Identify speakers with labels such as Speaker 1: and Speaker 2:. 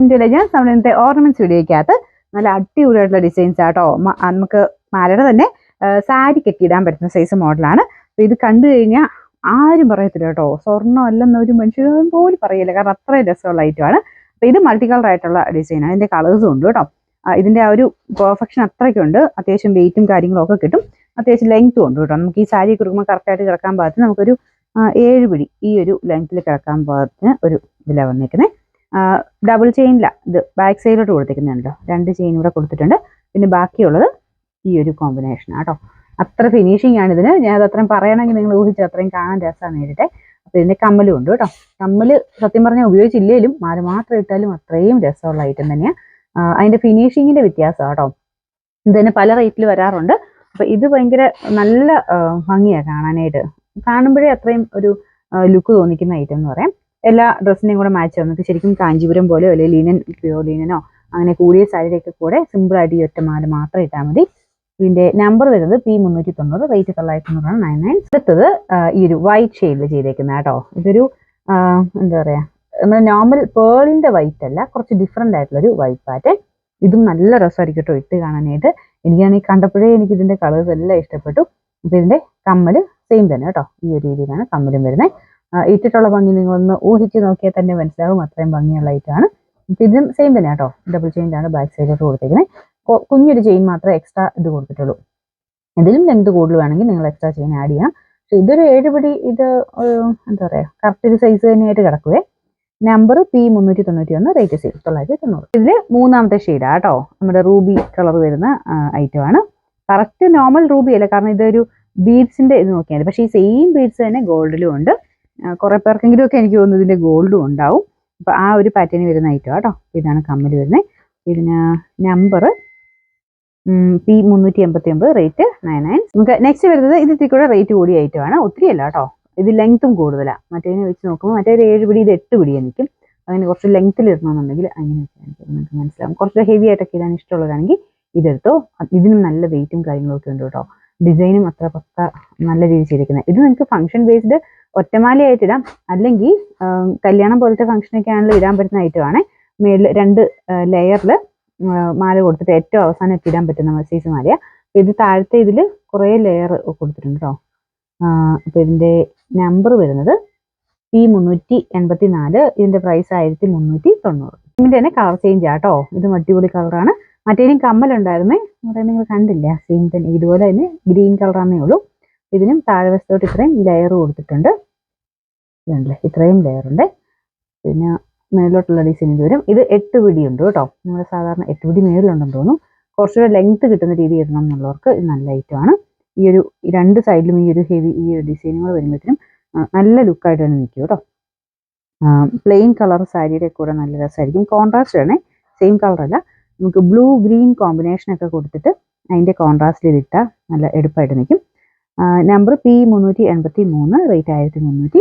Speaker 1: നമ്മുടെ ഇന്നത്തെ ഓർണമെന്റ്സ് വീഡിയോയ്ക്കകത്ത് നല്ല അടിപൊളിയായിട്ടുള്ള ഡിസൈൻസ് ആട്ടോ. നമുക്ക് മാലയുടെ തന്നെ സാരിക്കൊക്കെ ഇടാൻ പറ്റുന്ന സൈസ് മോഡലാണ്. അപ്പോൾ ഇത് കണ്ടു കഴിഞ്ഞാൽ ആരും പറയത്തില്ല കേട്ടോ, സ്വർണ്ണം അല്ലെന്ന് ഒരു മനുഷ്യരും പോലും പറയില്ല, കാരണം അത്രയും രസമുള്ള ഐറ്റമാണ്. അപ്പോൾ ഇത് മൾട്ടി കളർ ആയിട്ടുള്ള ഡിസൈനാണ്. ഇതിൻ്റെ കളേഴ്സും ഉണ്ട് കേട്ടോ. ഇതിൻ്റെ ആ ഒരു പെർഫെക്ഷൻ അത്രയ്ക്കുണ്ട്. അത്യാവശ്യം വെയിറ്റും കാര്യങ്ങളും ഒക്കെ കിട്ടും. അത്യാവശ്യം ലെങ്ത്തും ഉണ്ട് കേട്ടോ. നമുക്ക് ഈ സാരി കൊടുക്കുമ്പോൾ കറക്റ്റായിട്ട് കിടക്കാൻ പാകത്തിന് നമുക്കൊരു 7 പിടി ഈ ഒരു ലെങ്ത്തിൽ കിടക്കാൻ പാകത്തിന് ഒരു ഇതിലാണ് വന്നിരിക്കുന്നത്. ഡബിൾ ചെയിനില ഇത് ബാക്ക് സൈഡിലോട്ട് കൊടുത്തിരിക്കുന്നുണ്ടോ, 2 ചെയിൻ ഇവിടെ കൊടുത്തിട്ടുണ്ട്. പിന്നെ ബാക്കിയുള്ളത് ഈ ഒരു കോമ്പിനേഷൻ ആട്ടോ. അത്ര ഫിനിഷിംഗ് ആണ് ഇതിന്. ഞാൻ അത് അത്രയും പറയണമെങ്കിൽ നിങ്ങൾ ഊഹിച്ച് അത്രയും കാണാൻ രസമാണ് നേരിട്ടെ. അപ്പോൾ ഇതിൻ്റെ കമ്മലും ഉണ്ട് കേട്ടോ. കമ്മൽ സത്യം പറഞ്ഞാൽ ഉപയോഗിച്ചില്ലേലും മാല മാത്രം ഇട്ടാലും അത്രയും രസമുള്ള ഐറ്റം തന്നെയാണ്. അതിൻ്റെ ഫിനിഷിങ്ങിൻ്റെ വ്യത്യാസം കേട്ടോ. ഇത് തന്നെ പല റേറ്റിൽ വരാറുണ്ട്. അപ്പോൾ ഇത് ഭയങ്കര നല്ല ഭംഗിയാണ് കാണാനായിട്ട്. കാണുമ്പോഴേ അത്രയും ഒരു ലുക്ക് തോന്നിക്കുന്ന ഐറ്റം എന്ന് പറയാം. എല്ലാ ഡ്രസ്സിനെയും കൂടെ മാച്ച് ആവുന്നത് ശരിക്കും കാഞ്ചീപുരം പോലെയോ അല്ലെങ്കിൽ ലിനൻ, പ്യൂർ ലിനനോ അങ്ങനെ കൂടിയ സാരിയൊക്കെ കൂടെ സിമ്പിളായിട്ട് ഈ ഒറ്റ മാല മാത്രം ഇട്ടാൽ മതി. ഇതിൻ്റെ നമ്പർ വരുന്നത് P390, റേറ്റ് 990 99. അടുത്തത് ഈ ഒരു വൈറ്റ് ഷെയ്ഡിൽ ചെയ്തേക്കുന്ന കേട്ടോ. ഇതൊരു എന്താ പറയുക, നമ്മുടെ നോർമൽ പേളിൻ്റെ വൈറ്റ് അല്ല, കുറച്ച് ഡിഫറെൻ്റ് ആയിട്ടുള്ളൊരു വൈറ്റ് പാറ്റേൺ. ഇതും നല്ല രസമായിരിക്കും കേട്ടോ ഇട്ട് കാണാനായിട്ട്. എനിക്കാണെങ്കിൽ കണ്ടപ്പോഴേ എനിക്ക് ഇതിൻ്റെ കളേഴ്സ് എല്ലാം ഇഷ്ടപ്പെട്ടു. അപ്പോൾ ഇതിൻ്റെ കമ്മൽ സെയിം തന്നെ കേട്ടോ. ഈ ഒരു രീതിയിലാണ് കമ്മലും വരുന്നത്. ഇട്ടിട്ടുള്ള ഭംഗി നിങ്ങളൊന്ന് ഊഹിച്ച് നോക്കിയാൽ തന്നെ മനസ്സിലാവും, അത്രയും ഭംഗിയുള്ള ഐറ്റമാണ്. ഇപ്പം ഇതും സെയിം തന്നെ കേട്ടോ. ഡബിൾ ചെയിനിലാണ് ബാക്ക് സൈഡിലോട്ട് കൊടുത്തേക്കുന്നത്. കുഞ്ഞൊരു ചെയിൻ മാത്രമേ എക്സ്ട്രാ ഇത് കൊടുത്തിട്ടുള്ളൂ. ഇതിലും ലെങ്ത് കൂടുതൽ വേണമെങ്കിൽ നിങ്ങൾ എക്സ്ട്രാ ചെയിൻ ആഡ് ചെയ്യാം. പക്ഷെ ഇതൊരു 7 പിടി, ഇത് എന്താ പറയുക, കറക്റ്റ് ഒരു സൈസ് തന്നെയായിട്ട് കിടക്കുവേ. Number P391, rate 990. ഇതിൽ മൂന്നാമത്തെ ഷെയ്ഡാണ് കേട്ടോ. നമ്മുടെ റൂബി കളർ വരുന്ന ഐറ്റമാണ്. കറക്റ്റ് നോർമൽ റൂബി അല്ല, കാരണം ഇതൊരു ബീഡ്സിൻ്റെ ഇത് നോക്കിയാൽ. പക്ഷേ ഈ സെയിം ബീഡ്സ് തന്നെ ഗോൾഡിലും ഉണ്ട്. കുറേ പേർക്കെങ്കിലും ഒക്കെ എനിക്ക് തോന്നുന്നു ഇതിൻ്റെ ഗോൾഡും ഉണ്ടാവും. അപ്പോൾ ആ ഒരു പാറ്റേൺ വരുന്ന ഐറ്റം കേട്ടോ. ഇതാണ് കമ്മൽ വരുന്നത്. ഇതിന് നമ്പർ P389, റേറ്റ് 99. നമുക്ക് നെക്സ്റ്റ് വരുന്നത് ഇതിൽ കൂടെ റേറ്റ് കൂടിയ ഐറ്റമാണ്. ഒത്തിരി അല്ല കേട്ടോ. ഇത് ലെങ്ത്തും കൂടുതലാണ്. മറ്റേതിനെ വെച്ച് നോക്കുമ്പോൾ മറ്റേ 7 പിടി, ഇത് 8 പിടി നിൽക്കും. അങ്ങനെ കുറച്ച് ലെങ്ത്തിൽ ഇടണമെന്നുണ്ടെങ്കിൽ അങ്ങനെ നിങ്ങൾക്ക് മനസ്സിലാവും. കുറച്ച് ഹെവി ആയിട്ടൊക്കെ ഇടാൻ ഇഷ്ടമുള്ളതാണെങ്കിൽ ഇതെടുത്തോ. ഇതിനും നല്ല വെയിറ്റും കാര്യങ്ങളൊക്കെ ഉണ്ട് കേട്ടോ. ഡിസൈനും അത്ര പക്ക നല്ല രീതിയിൽ ചെയ്തിരിക്കുന്നത്. ഇത് നിങ്ങൾക്ക് ഫംഗ്ഷൻ ബേസ്ഡ് ഒറ്റമാലയായിട്ട് ഇടാം, അല്ലെങ്കിൽ കല്യാണം പോലത്തെ ഫംഗ്ഷനൊക്കെ ആണെങ്കിലും ഇടാൻ പറ്റുന്ന ഐറ്റമാണ്. മേളിൽ 2 ലെയറിൽ മാല കൊടുത്തിട്ട് ഏറ്റവും അവസാനം ഇടാൻ പറ്റുന്ന സൈസ് മാലയാണ്. അപ്പോൾ ഇത് താഴത്തെ ഇതിൽ കുറേ ലെയർ കൊടുത്തിട്ടുണ്ട് കേട്ടോ. അപ്പോൾ ഇതിൻ്റെ നമ്പർ വരുന്നത് P384, ഇതിൻ്റെ പ്രൈസ് 1390. ഇതിൻ്റെ തന്നെ കളർ ചേഞ്ച് ആട്ടോ. ഇത് അടിപൊളി കളറാണ്. മറ്റേതിനും കമ്മലുണ്ടായിരുന്നേ, അവിടെ നിങ്ങൾ കണ്ടില്ല, സെയിം തന്നെ ഇതുപോലെ തന്നെ ഗ്രീൻ കളറാണേ ഉള്ളൂ. ഇതിനും താഴെ വശത്തോട്ട് ഇത്രയും ലെയർ കൊടുത്തിട്ടുണ്ട്. ഇതുണ്ടല്ലേ, ഇത്രയും ലെയർ ഉണ്ട്. പിന്നെ മേളിലോട്ടുള്ള ഡിസൈൻ ഇത് വരും. ഇത് 8 പിടി ഉണ്ട് കേട്ടോ. നമ്മൾ സാധാരണ 8 പിടി മേളിലുണ്ടെന്ന് തോന്നുന്നു. കുറച്ചുകൂടെ ലെങ്ത്ത് കിട്ടുന്ന രീതി ഇടണം എന്നുള്ളവർക്ക് ഇത് നല്ല ഐറ്റമാണ്. ഈ ഒരു 2 സൈഡിലും ഈ ഒരു ഹെവി ഈ ഒരു ഡിസൈനുകൾ വരുമ്പോഴത്തേനും നല്ല ലുക്കായിട്ട് തന്നെ നിൽക്കും കേട്ടോ. പ്ലെയിൻ കളർ സാരിയുടെ കൂടെ നല്ല രസമായിരിക്കും. കോൺട്രാസ്റ്റ് ആണ്, സെയിം കളറല്ല. നമുക്ക് ബ്ലൂ ഗ്രീൻ കോമ്പിനേഷനൊക്കെ കൊടുത്തിട്ട് അതിൻ്റെ കോൺട്രാസ്റ്റിൽ ഇട്ടാൽ നല്ല എടുപ്പായിട്ട് നിൽക്കും. Number P383, rate 1390.